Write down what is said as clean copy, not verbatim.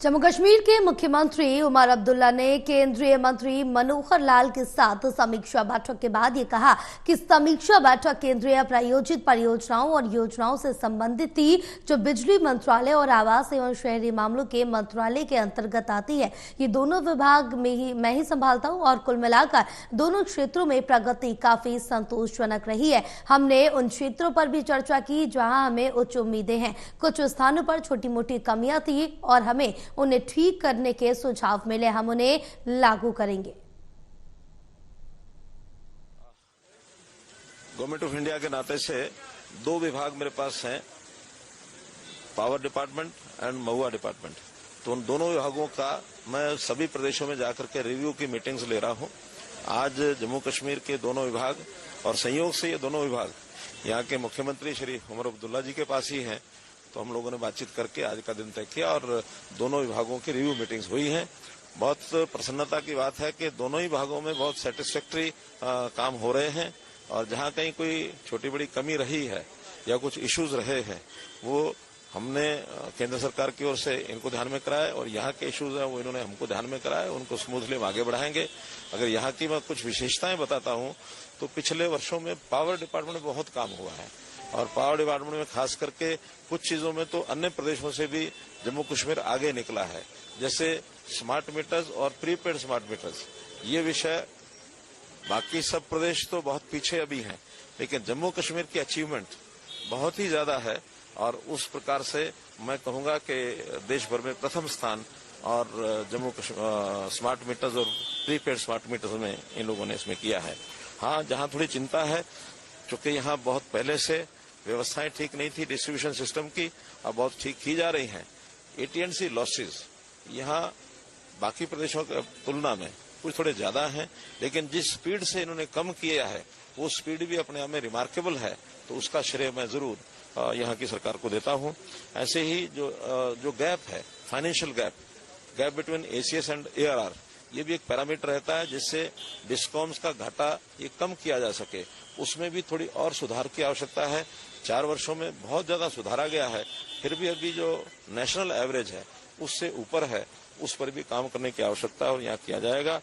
जम्मू कश्मीर के मुख्यमंत्री उमर अब्दुल्ला ने केंद्रीय मंत्री मनोहर लाल के साथ समीक्षा बैठक के बाद ये कहा कि समीक्षा बैठक केंद्रीय प्रायोजित परियोजनाओं और योजनाओं से संबंधित थी, जो बिजली मंत्रालय और आवास एवं शहरी मामलों के मंत्रालय के अंतर्गत आती है। ये दोनों विभाग मैं ही संभालता हूँ और कुल मिलाकर दोनों क्षेत्रों में प्रगति काफी संतोषजनक रही है। हमने उन क्षेत्रों पर भी चर्चा की जहाँ हमें उच्च उम्मीदें हैं। कुछ स्थानों पर छोटी मोटी कमियां थी और हमें उन्हें ठीक करने के सुझाव मिले, हम उन्हें लागू करेंगे। गवर्नमेंट ऑफ इंडिया के नाते से दो विभाग मेरे पास हैं, power department and Mahua department. तो उन दोनों विभागों का मैं सभी प्रदेशों में जाकर के रिव्यू की मीटिंग्स ले रहा हूं। आज जम्मू कश्मीर के दोनों विभाग और संयोग से ये दोनों विभाग यहाँ के मुख्यमंत्री श्री उमर अब्दुल्ला जी के पास ही हैं। तो हम लोगों ने बातचीत करके आज का दिन तय किया और दोनों विभागों की रिव्यू मीटिंग्स हुई हैं। बहुत प्रसन्नता की बात है कि दोनों ही विभागों में बहुत सेटिस्फैक्ट्री काम हो रहे हैं और जहां कहीं कोई छोटी बड़ी कमी रही है या कुछ इश्यूज रहे हैं वो हमने केंद्र सरकार की ओर से इनको ध्यान में कराया और यहाँ के इश्यूज हैं वो इन्होंने हमको ध्यान में कराया। उनको स्मूथली हम आगे बढ़ाएंगे। अगर यहाँ की मैं कुछ विशेषताएं बताता हूँ तो पिछले वर्षों में पावर डिपार्टमेंट में बहुत काम हुआ है और पावर डिपार्टमेंट में खास करके कुछ चीजों में तो अन्य प्रदेशों से भी जम्मू कश्मीर आगे निकला है, जैसे स्मार्ट मीटर्स और प्रीपेड स्मार्ट मीटर्स। ये विषय बाकी सब प्रदेश तो बहुत पीछे अभी हैं, लेकिन जम्मू कश्मीर की अचीवमेंट बहुत ही ज्यादा है और उस प्रकार से मैं कहूंगा कि देश भर में प्रथम स्थान और जम्मू कश्मीर स्मार्ट मीटर्स और प्रीपेड स्मार्ट मीटर्स में इन लोगों ने इसमें किया है। हाँ, जहां थोड़ी चिंता है चूंकि यहाँ बहुत पहले से व्यवस्थाएं ठीक नहीं थी डिस्ट्रीब्यूशन सिस्टम की, अब बहुत ठीक की जा रही हैं। AT&C लॉसेस यहाँ बाकी प्रदेशों की तुलना में कुछ थोड़े ज्यादा हैं, लेकिन जिस स्पीड से इन्होंने कम किया है वो स्पीड भी अपने आप में रिमार्केबल है, तो उसका श्रेय मैं जरूर यहाँ की सरकार को देता हूँ। ऐसे ही जो गैप है, financial gap between ACS and ARR, ये भी एक पैरामीटर रहता है जिससे डिस्कॉम्स का घाटा ये कम किया जा सके। उसमें भी थोड़ी और सुधार की आवश्यकता है। 4 वर्षों में बहुत ज्यादा सुधारा गया है, फिर भी अभी जो नेशनल एवरेज है उससे ऊपर है, उस पर भी काम करने की आवश्यकता है और यहाँ किया जाएगा।